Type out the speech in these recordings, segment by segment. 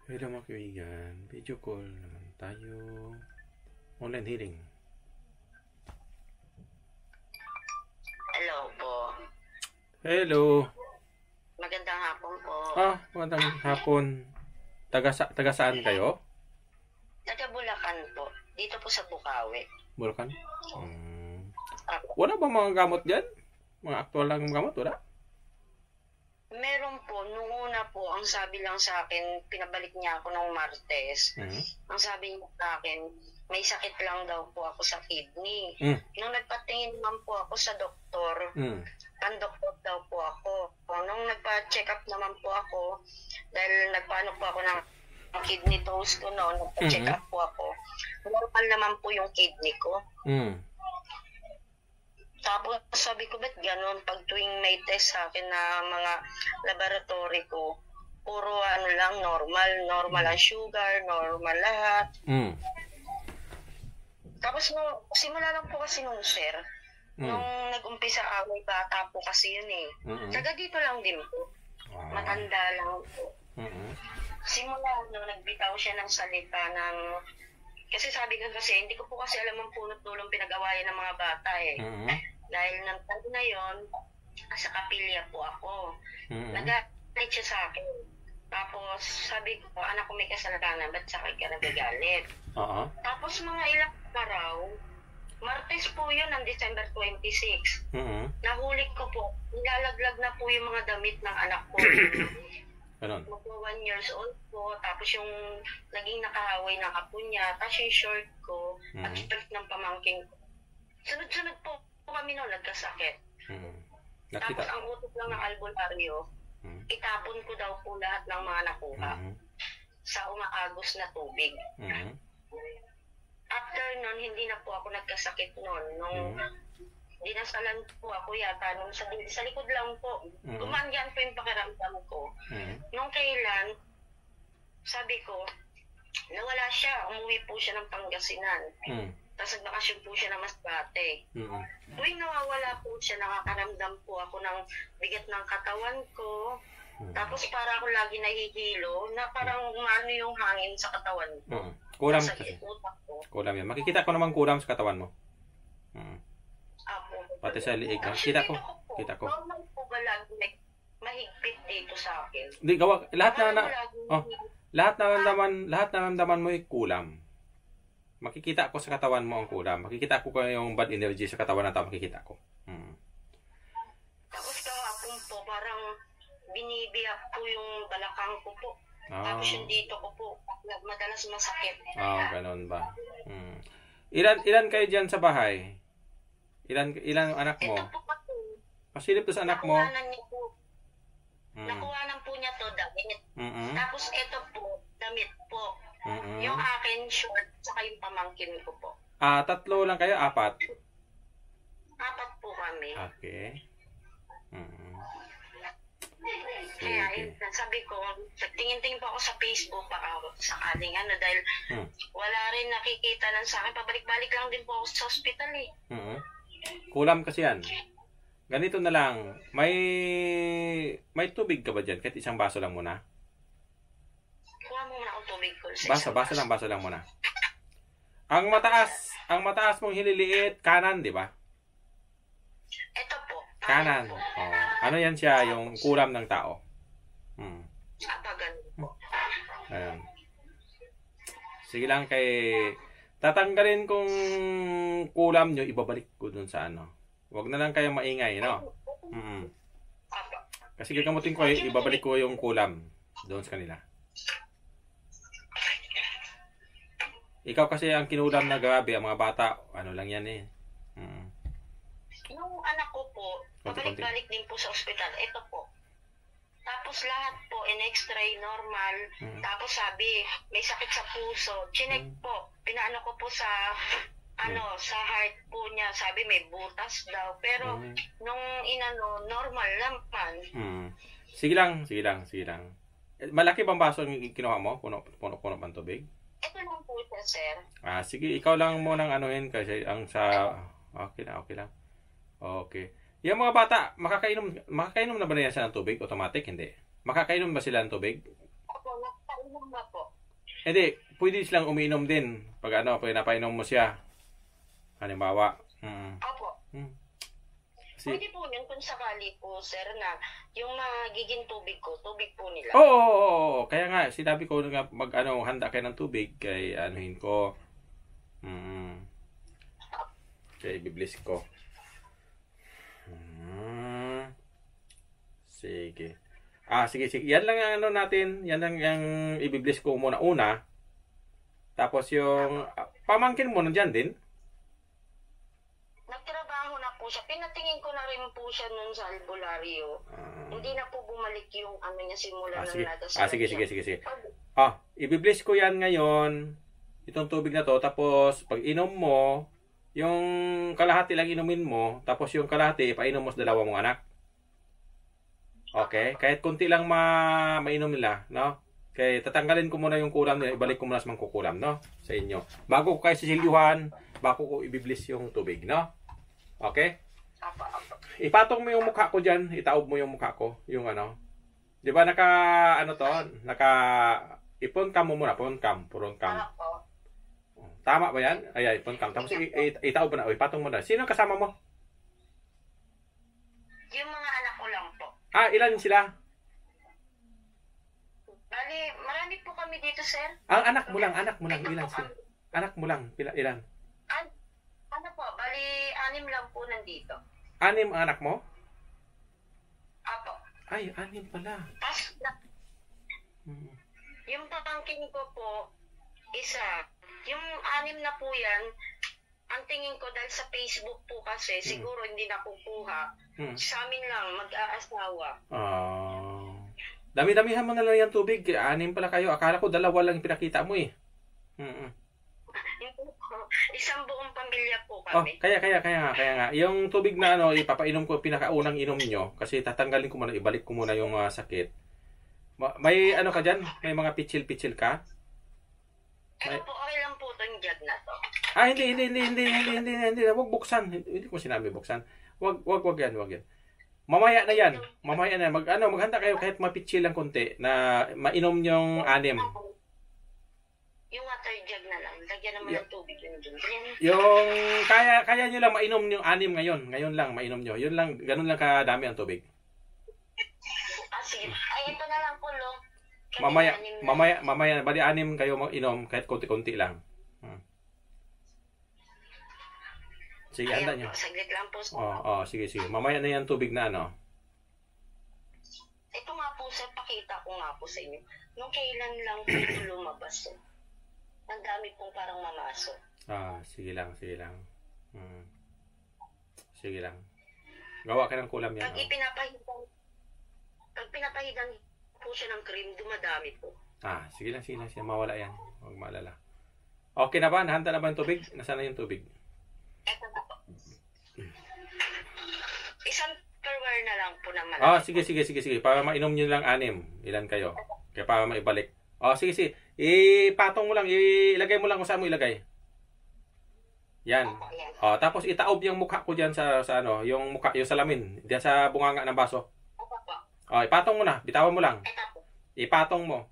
Hello mga kaibigan, video call naman tayo. Online healing. Hello po. Hello. Magandang hapon po. Magandang hapon. Taga saan kayo? Taga Bulacan po. Dito po sa Bukawi. Bulacan? Wala ba mga gamot dyan? Mga aktual lang gamot, wala? Meron po, nung una po, ang sabi lang sa akin, pinabalik niya ako ng Martes. Ang sabi niya sa akin, may sakit lang daw po ako sa kidney. Nung nagpatingin naman po ako sa doktor, pandoktor daw po ako. Nung nagpa-check up naman po ako, dahil nagpaano po ako ng kidney toast ko noon, nagpa-check up po ako. Normal naman po yung kidney ko. Tapos sabi ko, ba't ganun? Pag tuwing may test sa akin na mga laboratory ko, puro ano lang, normal ang sugar, normal lahat. Tapos simula lang po kasi nung sir, nung nag-umpisa away, bata po kasi yun eh. Taga dito lang din po. Matanda lang po. Simula nung nagbitaw siya ng salita ng... Kasi sabi ko kasi, hindi ko po kasi alam ang punot dulong pinag-awayan ng mga bata eh. Dahil ng taon na yon, sa kapilya po ako. Nagalit siya sa akin. Tapos sabi ko, anak ko may kasalanan, ba't sa akin ka nagagalit? Tapos mga ilang araw, Martes po yun, ng December 26. Nahuli ko po, nilalaglag na po yung mga damit ng anak ko. Magpo 1 years old po, tapos yung naging nakahaway ng apo niya, tapos yung short ko, at short ng pamangking ko. Sunod-sunod po kami noon nagkasakit. Tapos ang utot lang ng albularyo, itapon ko daw po lahat ng mga nakuha sa umaagos na tubig. After nun, hindi na po ako nagkasakit noon. Nung dinasalan po ako yata, nung sa likod lang po, gumangyan po yung pakiramdam ko. Nung kailan, sabi ko, nawala siya, umuwi po siya ng Pangasinan. Tapos nagbakasyon po siya ng Masbate. Tuwing nawawala po siya, nakakaramdam po ako ng bigat ng katawan ko. Tapos para ako lagi nahihilo, na parang umano yung hangin sa katawan ko. Kulam kasi. Kulam yan. Makikita ko naman kulam sa katawan mo. Pati sa liig. Kita ko. Normal po ba lagi mahigpit dito sa akin? Hindi, gawa. Lahat naman mo ay kulam. Makikita ko sa katawan mo ang kulam. Makikita ko yung bad energy sa katawan ng tao. Makikita ko. Tapos kahapon po, parang binibiyak po yung balakang ko po. Tapos yung dito ko po, madalas masakit. Ganun ba? Ilan kayo dyan sa bahay? Ilan anak mo? Ito po kasi. Pasilip to sa anak mo? Nakuhanan po niya to, damit. Tapos ito po, damit po. Yung akin, short, saka yung pamangkin ko po. 3 lang kayo? 4? 4 po kami. Okay. Kaya sabi ko, tingin-tingin po ako sa Facebook baka sakaling dahil wala rin nakikita lang sa akin. Pabalik-balik lang din po ako sa hospital eh. Kulam kasi yan. Ganito na lang. May tubig ka ba dyan? Kahit isang baso lang muna. Kuha mo muna akong tubig ko. Baso lang muna. Ang mataas mong hililiit, kanan, di ba? Ito po. Kanan. Ano yan siya? Yung kulam ng tao. Ganun po. Ayan. Sige lang tatanggalin kong kulam nyo, ibabalik ko dun sa ano. Huwag na lang kayo maingay, no? Kasi gagamutin ko, ibabalik ko yung kulam doon sa kanila. Ikaw kasi ang kinulam na grabe, ang mga bata, ano lang yan eh. Yung anak ko po, pabalik-balik din po sa ospital. Ito po. Tapos lahat po, in-x-ray, normal. Tapos sabi, may sakit sa puso. Chinek po. Pinaano ko po sa sa heart po niya. Sabi, may butas daw. Pero nung normal naman. Sige lang. Malaki bang baso yung kinuha mo? Puno pang tubig? Ito lang po ito, sir. Sige, ikaw lang munang anuhin kasi ang sa... Okay lang. Okay. Yung mga bata, makakainom na ba nila sila ng tubig? Automatic? Hindi. Makakainom ba sila ng tubig? Opo, nakakainom na po. Hindi, pwede silang umiinom din. Pag napainom mo siya. Halimbawa. Opo. Pwede po yun kung sakali po, sir, na yung magiging tubig ko, tubig po nila. Oo. Kaya nga, sinabi ko nga handa kayo ng tubig kay anuhin ko. Kaya ibiblis ko. Sige. Sige. Yan lang ang natin. Yan lang yung ibiblis ko muna una. Tapos yung pamangkin mo nandiyan din? Nagtrabaho na po siya. Pinatingin ko na rin po siya nun sa albularyo. Hindi na po bumalik yung niya simula ng nadasal. Sige. Ibiblis ko yan ngayon. Itong tubig na to. Tapos pag inom mo, yung kalahati lang inumin mo. Tapos yung kalahati, ipainom mo sa dalawa mong anak. Okay? Kahit konti lang mainom nila, no? Kaya tatanggalin ko muna yung kulam nila, ibalik ko muna sa mangkukulam, no? Sa inyo. Bago ko kayo sisilyuhan, bago ko ibiblis yung tubig, no? Okay? Ipatong mo yung mukha ko dyan, itaob mo yung mukha ko, yung Di ba ipon cam mo muna, pon cam. Tama ba yan? Ay, pon cam. Tapos itaob mo na, ipatong mo na. Sino kasama mo? Yung mga anak ko lang po. Ilan sila? Bali, marami po kami dito, sir. Ang anak mo lang, ilan sila? Anak mo lang, ilan? Bali, 6 lang po nandito. 6 ang anak mo? Apo. Ay, 6 pala. Yung pamangkin ko po, isa. Yung 6 na po yan, ang tingin ko dahil sa Facebook po kasi, siguro hindi nakukuha. Sa amin lang, mag-aasawa. Dami-damihan mo na lang yung tubig. 6 pala kayo. Akala ko 2 lang yung pinakita mo eh. Isang buong pamilya po kami. Kaya nga. Yung tubig na ipapainom ko, pinakaunang inom nyo. Kasi tatanggalin ko muna, ibalik ko muna yung sakit. May ka dyan? May mga pitsil-pitsil ka? Okay lang po itong jug na to. Hindi. Huwag buksan. Hindi ko sinabi buksan. Huwag yan. Mamaya na yan. Maghanda kayo kahit mapitsil lang konti na mainom yung 6. Yung water jug na lang. Lagyan naman ng tubig yung dun. Yung kaya nyo lang mainom yung 6 ngayon. Ngayon lang mainom nyo. Yun lang, ganun lang kadami ang tubig. Sige. Ito na lang po, Lo. Mamaya, bali 6 kayo mag-inom kahit konti-konti lang. Sige, handa nyo. Saglit lang po. Sige. Mamaya na yan tubig na Ito nga po, sir, pakita ko nga po sa inyo. Nung kailan lang po ito lumabas. Ang dami pong parang mamaso. Sige lang. Sige lang. Gawa ka ng kulam yan. Pag pinapahidan po siya ng cream, dumadami po. Sige lang. Mawala yan. Huwag maalala. Okay na ba? Nahanda na ba yung tubig? Nasaan na yung tubig? Ito na po. Isang tupperware na lang po naman. Sige. Para mainom nyo lang 6. Ilan kayo? Kaya para maibalik. Sige. Ipatong mo lang. Ilagay mo lang kung saan mo ilagay. Yan. Tapos itaob yung mukha ko dyan sa yung mukha, yung salamin. Diyan sa bunganga ng baso. Ipatong mo na. Bitawan mo lang. Ipatong mo.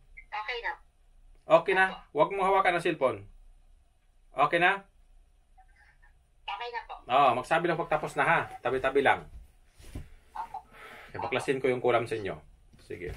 Okay na. Huwag mo hawakan ng cellphone. Okay na? Okay na po. Magsabi lang pagtapos na ha. Tabi-tabi lang. Baklasin ko yung kulam sa inyo. Sige.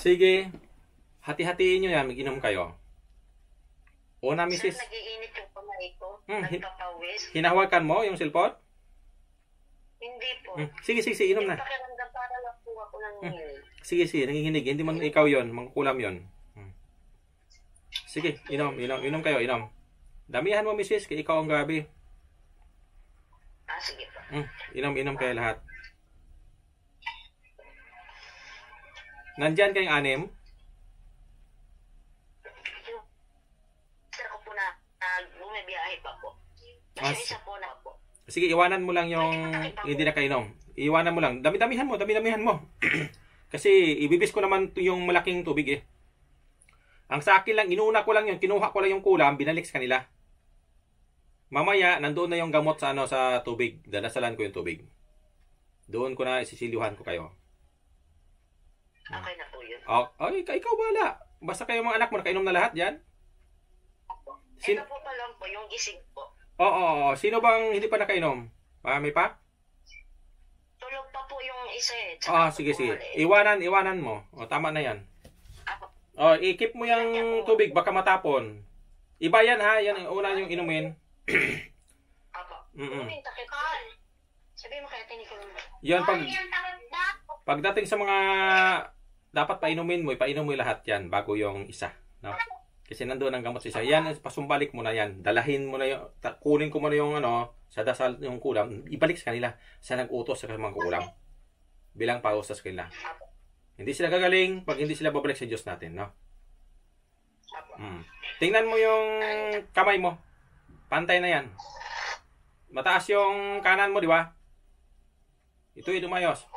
Sige, hati-hatiin nyo yan, mag-inom kayo. Una, misis. Sir, nagiinit yung kamay ko. Nagpapawis. Hinahawakan mo yung cellphone? Hindi po. Sige, inom na. Pakiramdam para lang po ako nanginginig. Sige, nanginginig. Hindi man ikaw yon, mangkulam yon. Sige, inom kayo, inom. Damihan mo, misis, kaya ikaw ang gabi. Sige po. Inom kayo lahat. Nandyan kayong anim? Sir ko po na bumibiyahe pa po. Isa po na po. Sige, iwanan mo lang yung hindi na kainom. Iwanan mo lang. Dami-damihan mo. Kasi ibibis ko naman yung malaking tubig eh. Ang sa akin lang, inuna ko lang yun, kinuha ko lang yung kulam, binalik sa kanila. Mamaya, nandoon na yung gamot sa sa tubig. Dadasalan ko yung tubig. Doon ko na isisilyuhan ko kayo. Okay na po yun. Ikaw bala. Basta kayo mga anak mo, nakainom na lahat yan? Ito po pa lang po, yung gising po. Oo. Sino bang hindi pa nakainom? May pa? Tulog pa po yung isa eh. Sige. Iwanan mo. Tama na yan. I-keep mo yung tubig, baka matapon. Iba yan ha, yan ang una yung inumin. Sabi mo kaya tinikon mo. Yan, pagdating sa mga dapat painumin mo lahat yan bago yung isa. No? Kasi nandoon ang gamot sa isa. Yan, pasumbalik mo na yan. Dalahin mo na yung, kunin ko mo na yung sa dasal yung kulam. Ibalik sa kanila sa nag-utos sa mga kulam. Bilang pausas sa kanila. Hindi sila gagaling pag hindi sila babalik sa Diyos natin. No? Tingnan mo yung kamay mo. Pantay na yan. Mataas yung kanan mo, di ba? Ito yung dumayos.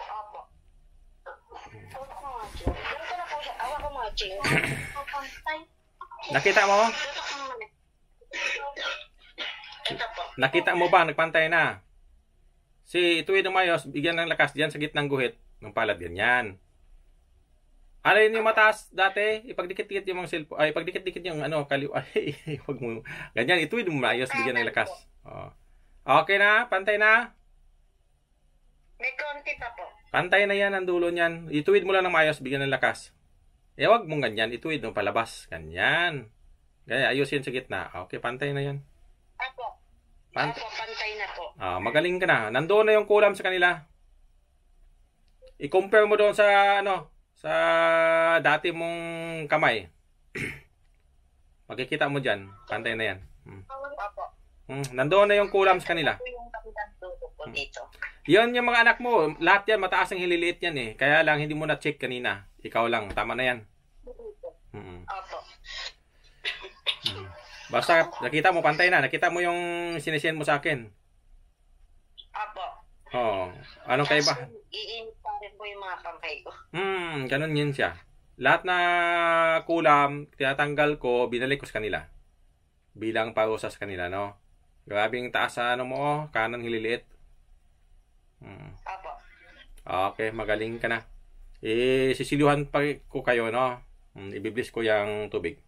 Nakita mo? Nakita mo ba? Nagpantay na. Si ito yung dumayos, bigyan ng lakas diyan sa gitnang guhit ng palad. Ganyan. Ano yun yung mataas dati? Ipagdikit-dikit yung mga cellphone. Ay, ipagdikit-dikit yung kaliw. Ay, wag mo. Ganyan, ituwid mo maayos, bigyan ng lakas. Oh. Okay na? Pantay na? May konti pa po. Pantay na yan ang dulo niyan. Ituwid mo lang ng maayos, bigyan ng lakas. Wag mong ganyan. Ituwid mo palabas. Ganyan. Ganyan, ayusin sa gitna. Okay, pantay na yan. Apo. Apo, pantay na po. Magaling ka na. Nandoon na yung kulam sa kanila. I-compare mo doon sa sa dati mong kamay. Makikita mo dyan. Pantay na yan. Apo. Nandoon na yung kulam sa kanila. Yan yung mga anak mo. Lahat yan mataas ang hililiit yan eh. Kaya lang hindi mo na-check kanina. Ikaw lang. Tama na yan. Apo. Basta nakita mo pantay na. Nakita mo yung sinisend mo sa akin. Apo. Oo. Anong kaiba? I-init pa rin po yung mga kamay ko. Ganun yun siya. Lahat na kulam, tinatanggal ko, binalik ko sa kanila. Bilang parusa sa kanila, no? Grabing taas sa mo, kanan hililiit. Apo. Okay, magaling ka na. Sisiluhan pa ko kayo, no? Ibiblis ko yung tubig.